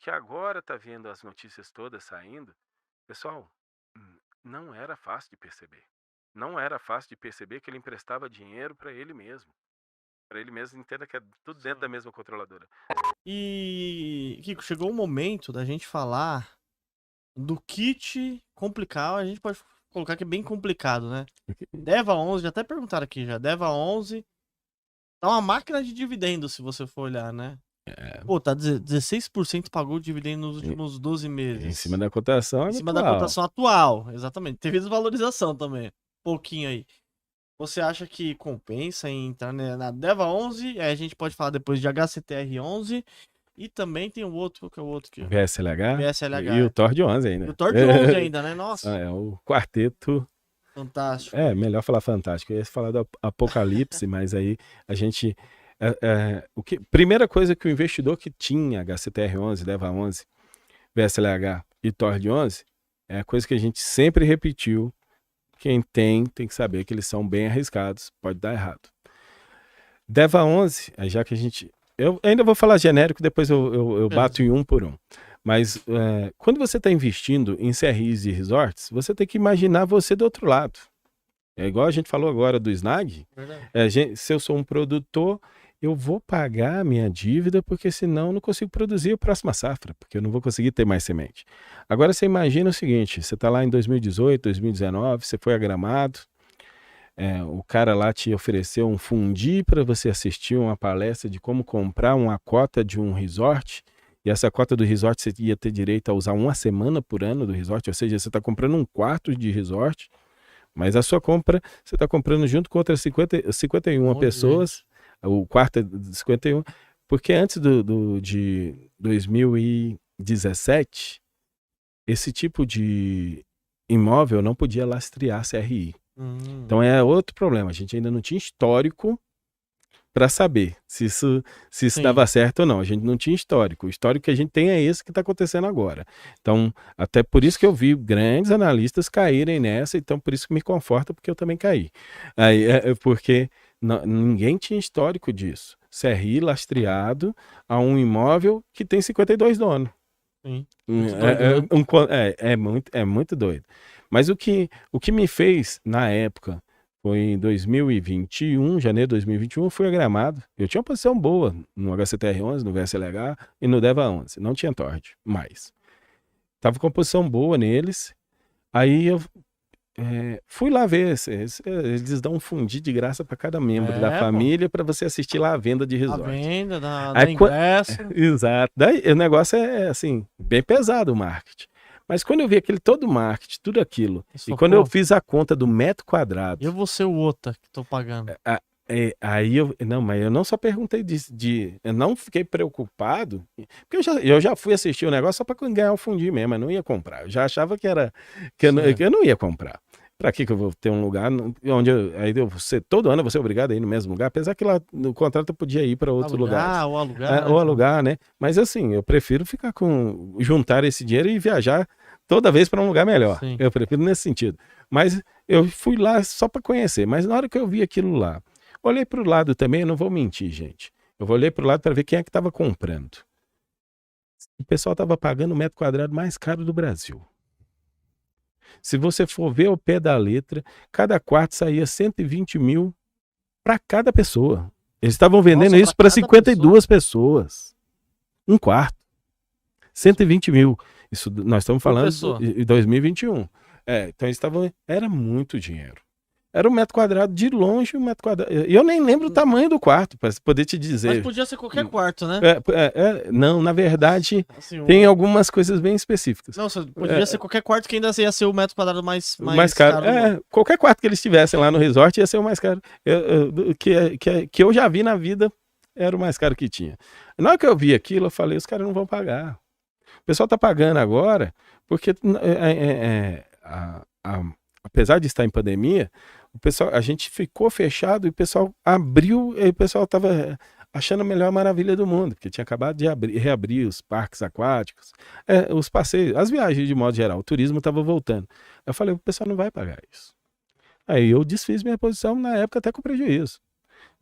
que agora tá vendo as notícias todas saindo, pessoal, não era fácil de perceber. Não era fácil de perceber que ele emprestava dinheiro para ele mesmo. Para ele mesmo, entenda que é tudo dentro da Sim. mesma controladora. E, Kiko, chegou o momento da gente falar do kit complicado. A gente pode colocar que é bem complicado, né? Deva 11, já até perguntaram aqui já. Deva 11 tá uma máquina de dividendos, se você for olhar, né? É, Pô, tá 16% pagou dividendo nos em, últimos 12 em meses. cima da cotação Em cima da habitual. cotação atual, exatamente. Teve desvalorização também. Pouquinho aí. Você acha que compensa em entrar na Deva 11? Aí a gente pode falar depois de HCTR 11. E também tem o outro, que é o outro aqui, ó. VSLH e o VSLH. Thor de 11 E o ainda. Thor de 11 ainda, né? Nossa, É o quarteto. fantástico. É, melhor falar fantástico. Eu ia falar do Apocalipse, mas aí a gente. Primeira coisa que o investidor que tinha HCTR11, Deva 11, VSLH e Thor de 11, é a coisa que a gente sempre repetiu. Quem tem que saber que eles são bem arriscados, pode dar errado. Deva 11, já que a gente. Eu ainda vou falar genérico, depois eu bato em um por um. Mas quando você está investindo em CRIs e resorts, você tem que imaginar você do outro lado. É igual a gente falou agora do Snag. Verdade. Se eu sou um produtor, eu vou pagar a minha dívida, porque senão eu não consigo produzir a próxima safra, porque eu não vou conseguir ter mais semente. Agora você imagina o seguinte: você está lá em 2018, 2019, você foi a Gramado, o cara lá te ofereceu um fundi para você assistir uma palestra de como comprar uma cota de um resort. E essa cota do resort você ia ter direito a usar uma semana por ano do resort, ou seja, você está comprando um quarto de resort, mas a sua compra, você está comprando junto com outras 51 Um monte de pessoas, gente. o quarto é de 51, porque antes de 2017, esse tipo de imóvel não podia lastrear CRI. Então é outro problema, a gente ainda não tinha histórico para saber se isso dava Sim. certo ou não. A gente não tinha histórico. O histórico que a gente tem é esse que está acontecendo agora. Então, até por isso que eu vi grandes analistas caírem nessa, então por isso que me conforta, porque eu também caí. Aí, porque ninguém tinha histórico disso. CRI lastreado a um imóvel que tem 52 donos. Sim. Muito doido, né? É muito doido. Mas o que me fez, na época, foi em 2021, janeiro de 2021, fui a Gramado. Eu tinha uma posição boa no HCTR11, no VSLH e no DEVA 11. Não tinha torte, mais. Tava com uma posição boa neles. Aí eu fui lá ver. Eles dão um fundi de graça para cada membro da Pô. família para você assistir lá a venda de A resort. venda, Aí, da ingresso. exato. Daí o negócio é assim, bem pesado o marketing. Mas quando eu vi todo o marketing, tudo aquilo, Isso, e quando eu pô, fiz a conta do metro quadrado, eu vou ser o outro que tô pagando. aí não, mas eu não só perguntei eu não fiquei preocupado, porque eu já fui assistir o negócio só para ganhar o fundi mesmo, eu não ia comprar. Eu já achava que eu não ia comprar. Para que eu vou ter um lugar onde todo ano eu vou ser obrigado a ir no mesmo lugar, apesar que lá no contrato eu podia ir para outros lugares. Alugar ou alugar, Ou né? alugar, né? Mas assim, eu prefiro juntar esse dinheiro e viajar toda vez para um lugar melhor. Sim. Eu prefiro nesse sentido. Mas eu fui lá só para conhecer. Mas na hora que eu vi aquilo lá, olhei para o lado também, eu não vou mentir, gente. Eu olhei para o lado para ver quem é que estava comprando. O pessoal estava pagando o metro quadrado mais caro do Brasil. Se você for ver ao pé da letra, cada quarto saía 120 mil para cada pessoa. Eles estavam vendendo Nossa, pra isso para cada pessoa. 52 pessoas. Um quarto. 120 mil. Isso nós estamos Por falando pessoa. em 2021. Então eles estavam. Era muito dinheiro. Era um metro quadrado de longe, um metro quadrado. E eu nem lembro o tamanho do quarto, para poder te Mas dizer. podia ser qualquer quarto, né? Não, na verdade, Assim, tem algumas coisas bem específicas. Não, podia ser qualquer quarto que ainda ia ser o metro quadrado O mais mais caro. caro do mundo. Qualquer quarto que eles tivessem lá no resort ia ser o mais caro. Que eu já vi na vida era o mais caro que tinha. Na hora que eu vi aquilo, eu falei: os caras não vão pagar. O pessoal está pagando agora, porque apesar de estar em pandemia, a gente ficou fechado e o pessoal abriu, e o pessoal estava achando a melhor maravilha do mundo, porque tinha acabado de reabrir os parques aquáticos, os passeios, as viagens de modo geral, o turismo estava voltando. Eu falei: o pessoal não vai pagar isso. Aí eu desfiz minha posição, na época até com prejuízo.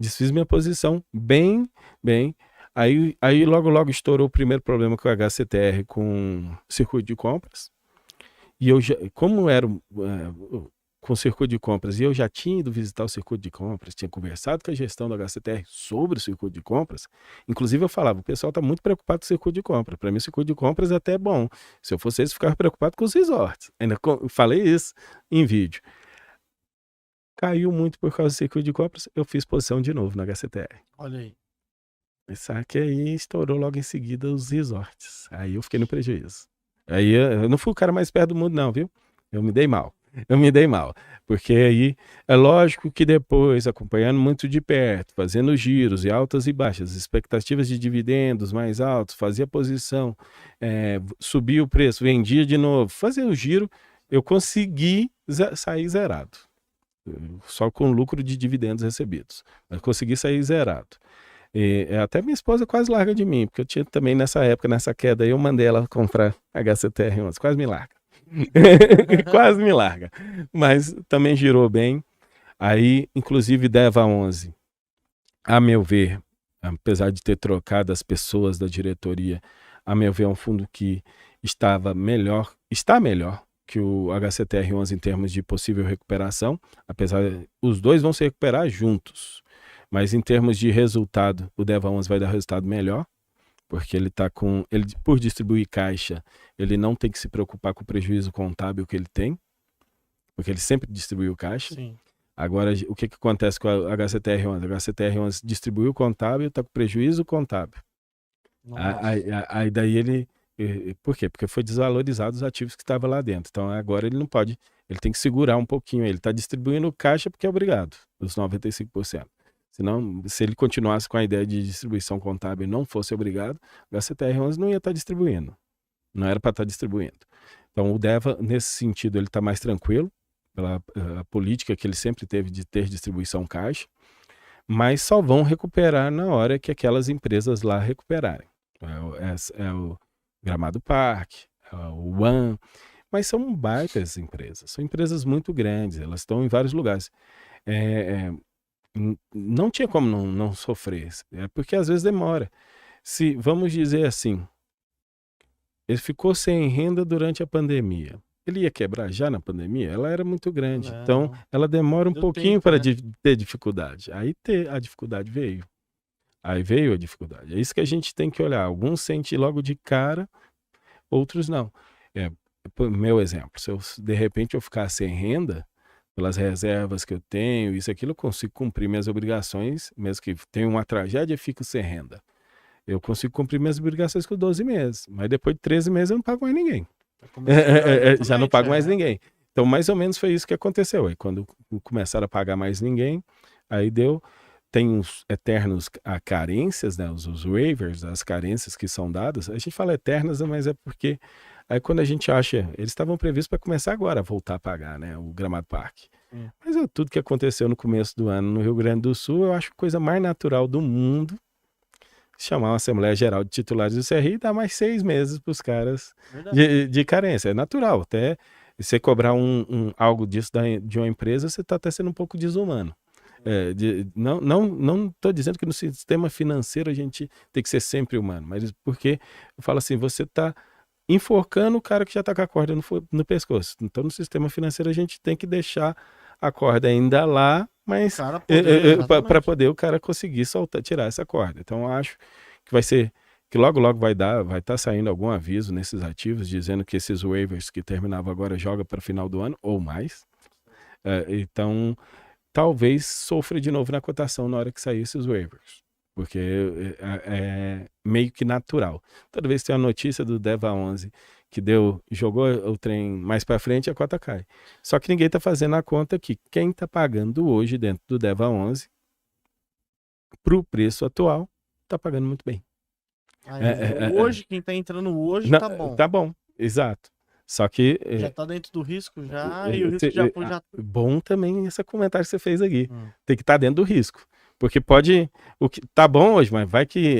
Desfiz minha posição bem, bem. Aí logo estourou o primeiro problema com o HCTR com circuito de compras. E eu já, como era com o circuito de compras, e eu já tinha ido visitar o circuito de compras, tinha conversado com a gestão do HCTR sobre o circuito de compras. Inclusive eu falava, o pessoal está muito preocupado com o circuito de compras. Para mim o circuito de compras é até bom. Se eu fosse eles, ficava preocupado com os resorts. Ainda falei isso em vídeo. Caiu muito por causa do circuito de compras, eu fiz posição de novo no HCTR. Olha aí. Só que aí estourou logo em seguida os resorts. Aí eu fiquei no prejuízo. Aí eu não fui o cara mais perto do mundo, não, viu? Eu me dei mal. Porque aí é lógico que depois, acompanhando muito de perto, fazendo giros e altas e baixas, expectativas de dividendos mais altos, fazia posição, subia o preço, vendia de novo, fazia o giro, eu consegui sair zerado. Só com lucro de dividendos recebidos. Mas consegui sair zerado. Até minha esposa quase larga de mim, porque eu tinha também nessa época, nessa queda aí, eu mandei ela comprar HCTR11, quase me larga. Quase me larga. Mas também girou bem. Aí, inclusive, DEVA 11, a meu ver, apesar de ter trocado as pessoas da diretoria, a meu ver, é um fundo que está melhor que o HCTR11 em termos de possível recuperação, apesar os dois vão se recuperar juntos. Mas em termos de resultado, o DEVA 11 vai dar resultado melhor, porque ele está com... por distribuir caixa, ele não tem que se preocupar com o prejuízo contábil que ele tem, porque ele sempre distribuiu caixa. Sim. Agora, o que acontece com a HCTR11? A HCTR11 distribuiu o contábil, está com prejuízo contábil. Aí daí ele... Por quê? Porque foi desvalorizado os ativos que estavam lá dentro. Então agora ele não pode... Ele tem que segurar um pouquinho. Ele está distribuindo caixa porque é obrigado, os 95%. Senão, se ele continuasse com a ideia de distribuição contábil e não fosse obrigado, o HCTR11 não ia estar distribuindo. Não era para estar distribuindo. Então, o DEVA, nesse sentido, ele está mais tranquilo, pela a política que ele sempre teve de ter distribuição caixa, só vão recuperar na hora que aquelas empresas lá recuperarem. É o Gramado Park, é o One, mas são baitas empresas, são empresas muito grandes, elas estão em vários lugares. Não tinha como não sofrer, porque às vezes demora. Se, vamos dizer assim, ele ficou sem renda durante a pandemia. Ele ia quebrar já na pandemia? Ela era muito grande. Então, ela demora um pouquinho para ter dificuldade. Aí a dificuldade veio. Aí veio a dificuldade. É isso que a gente tem que olhar. Alguns sentem logo de cara, outros não. Meu exemplo, se de repente eu ficar sem renda, pelas reservas que eu tenho, isso, aquilo, eu consigo cumprir minhas obrigações, mesmo que tenha uma tragédia e fico sem renda. Eu consigo cumprir minhas obrigações com 12 meses, mas depois de 13 meses eu não pago mais ninguém. Já não pago mais ninguém. Então, mais ou menos foi isso que aconteceu. Aí, quando começaram a pagar mais ninguém, aí tem os eternos carências, né? Os waivers, as carências que são dadas. A gente fala eternas, mas é porque aí quando a gente acha, eles estavam previstos para começar agora a voltar a pagar, né? O Gramado Park. Mas tudo que aconteceu no começo do ano no Rio Grande do Sul, eu acho a coisa mais natural do mundo chamar uma Assembleia Geral de Titulares do CRI e dar mais 6 meses para os caras de carência. É natural. Até você cobrar algo disso de uma empresa, você está até sendo um pouco desumano. Não estou dizendo que no sistema financeiro a gente tem que ser sempre humano, mas porque eu falo assim, você está enforcando o cara que já está com a corda no pescoço. Então, no sistema financeiro, a gente tem que deixar a corda ainda lá, mas para poder o cara conseguir tirar essa corda. Então, eu acho que vai ser, que logo vai estar saindo algum aviso nesses ativos, dizendo que esses waivers que terminavam agora joga para o final do ano, ou mais. Então, talvez sofra de novo na cotação na hora que sair esses waivers. Porque é meio que natural. Toda vez que tem uma notícia do DEVA 11 que jogou o trem mais para frente, a cota cai. Só que ninguém está fazendo a conta que quem está pagando hoje dentro do DEVA 11 para o preço atual está pagando muito bem. Hoje, quem está entrando hoje tá bom. Tá bom, exato. Só que... já está dentro do risco já, e o risco já... Bom também esse comentário que você fez aqui. Tem que estar dentro do risco. Porque pode... O que tá bom hoje, mas vai que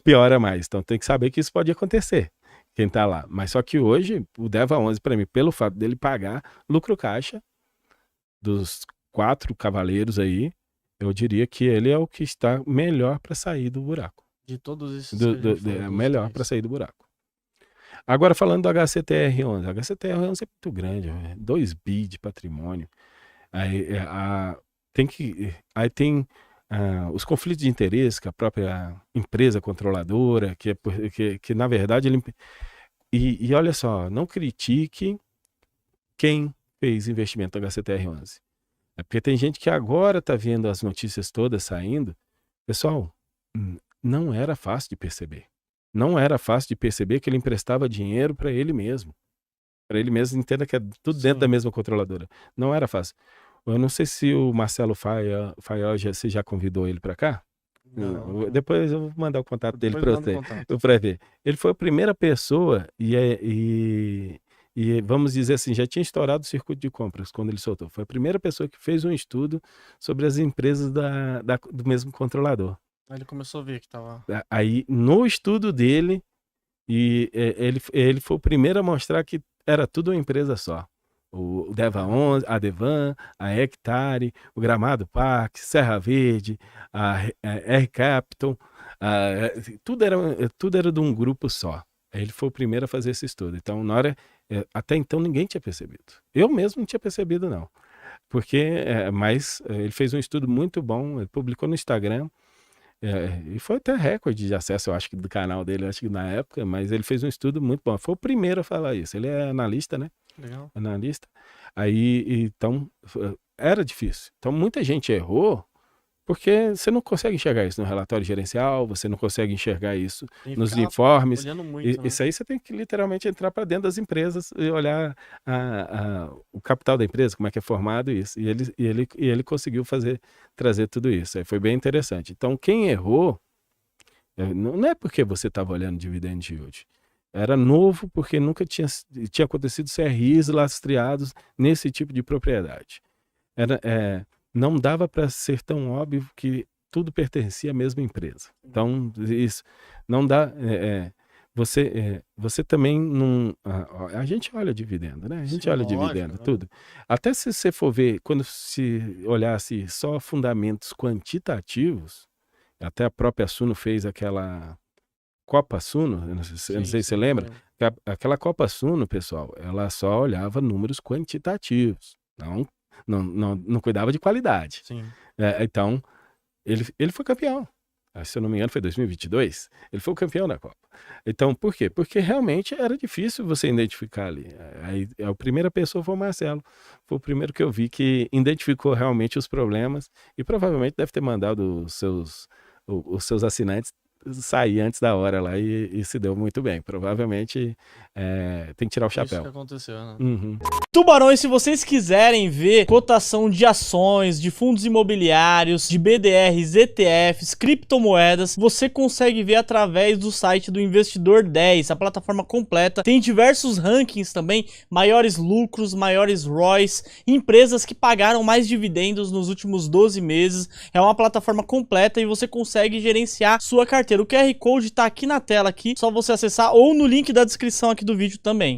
piora mais. Então tem que saber que isso pode acontecer. Quem tá lá. Mas só que hoje, o DEVA 11, para mim, pelo fato dele pagar lucro caixa dos 4 cavaleiros aí, eu diria que ele é o que está melhor para sair do buraco. De todos esses que a gente falou, É dos melhor três. para sair do buraco. Agora, falando do HCTR11. A HCTR11 é muito grande, 2 bi de patrimônio. Aí, tem os conflitos de interesse que a própria empresa controladora, que na verdade e olha só, não critique quem fez investimento no HCTR11. É porque tem gente que agora está vendo as notícias todas saindo. Pessoal, não era fácil de perceber. Não era fácil de perceber que ele emprestava dinheiro para ele mesmo. Para ele mesmo, entenda que é tudo dentro da mesma controladora. Não era fácil. Eu não sei se o Marcelo Faia você já convidou ele para cá. Não. Depois eu vou mandar o contato dele Depois para manda o você, contato. para ver. Ele foi a primeira pessoa e vamos dizer assim, já tinha estourado o circuito de compras quando ele soltou. Foi a primeira pessoa que fez um estudo sobre as empresas do mesmo controlador. Aí ele começou a ver que tava... Aí, no estudo dele, ele foi o primeiro a mostrar que era tudo uma empresa só. O Deva11, a Devan, a Hectare, o Gramado Park, Serra Verde, a R-Capital, tudo era de um grupo só. Ele foi o primeiro a fazer esse estudo. Então, até então, ninguém tinha percebido. Eu mesmo não tinha percebido, não. Mas ele fez um estudo muito bom, ele publicou no Instagram, e foi até recorde de acesso, eu acho que do canal dele, eu acho que na época, mas ele fez um estudo muito bom. Foi o primeiro a falar isso. Ele é analista, né? Legal. Analista. Aí, então, era difícil. Então, muita gente errou porque você não consegue enxergar isso no relatório gerencial, você não consegue enxergar isso nos informes. Olhando muito, né? Isso aí você tem que literalmente entrar para dentro das empresas e olhar o capital da empresa, como é que é formado isso. E ele conseguiu trazer tudo isso. Aí foi bem interessante. Então, quem errou, não é porque você estava olhando dividend yield. Era novo porque nunca tinha acontecido CRIs lastreados nesse tipo de propriedade. Não dava para ser tão óbvio que tudo pertencia à mesma empresa. Então, isso não dá. Você também não. A gente olha dividendo, né? A gente olha dividendo, tudo. Até se você for ver, quando se olhasse só fundamentos quantitativos, até a própria Suno fez aquela Copa Suno, eu não sei se você lembra. Aquela Copa Suno, pessoal, ela só olhava números quantitativos. Não cuidava de qualidade. Sim. Então, ele foi campeão. Se eu não me engano, foi 2022. Ele foi o campeão da Copa. Então, por quê? Porque realmente era difícil você identificar ali. Aí, a primeira pessoa foi o Marcelo. Foi o primeiro que eu vi que identificou realmente os problemas e provavelmente deve ter mandado os seus assinantes sair antes da hora lá e se deu muito bem. Provavelmente tem que tirar o chapéu. Isso que aconteceu, né? Uhum. Tubarões, se vocês quiserem ver cotação de ações, de fundos imobiliários, de BDRs, ETFs, criptomoedas, você consegue ver através do site do Investidor 10, a plataforma completa. Tem diversos rankings também, maiores lucros, maiores ROIs, empresas que pagaram mais dividendos nos últimos 12 meses. É uma plataforma completa e você consegue gerenciar sua carteira. O QR Code tá aqui na tela, aqui, só você acessar ou no link da descrição aqui do vídeo também.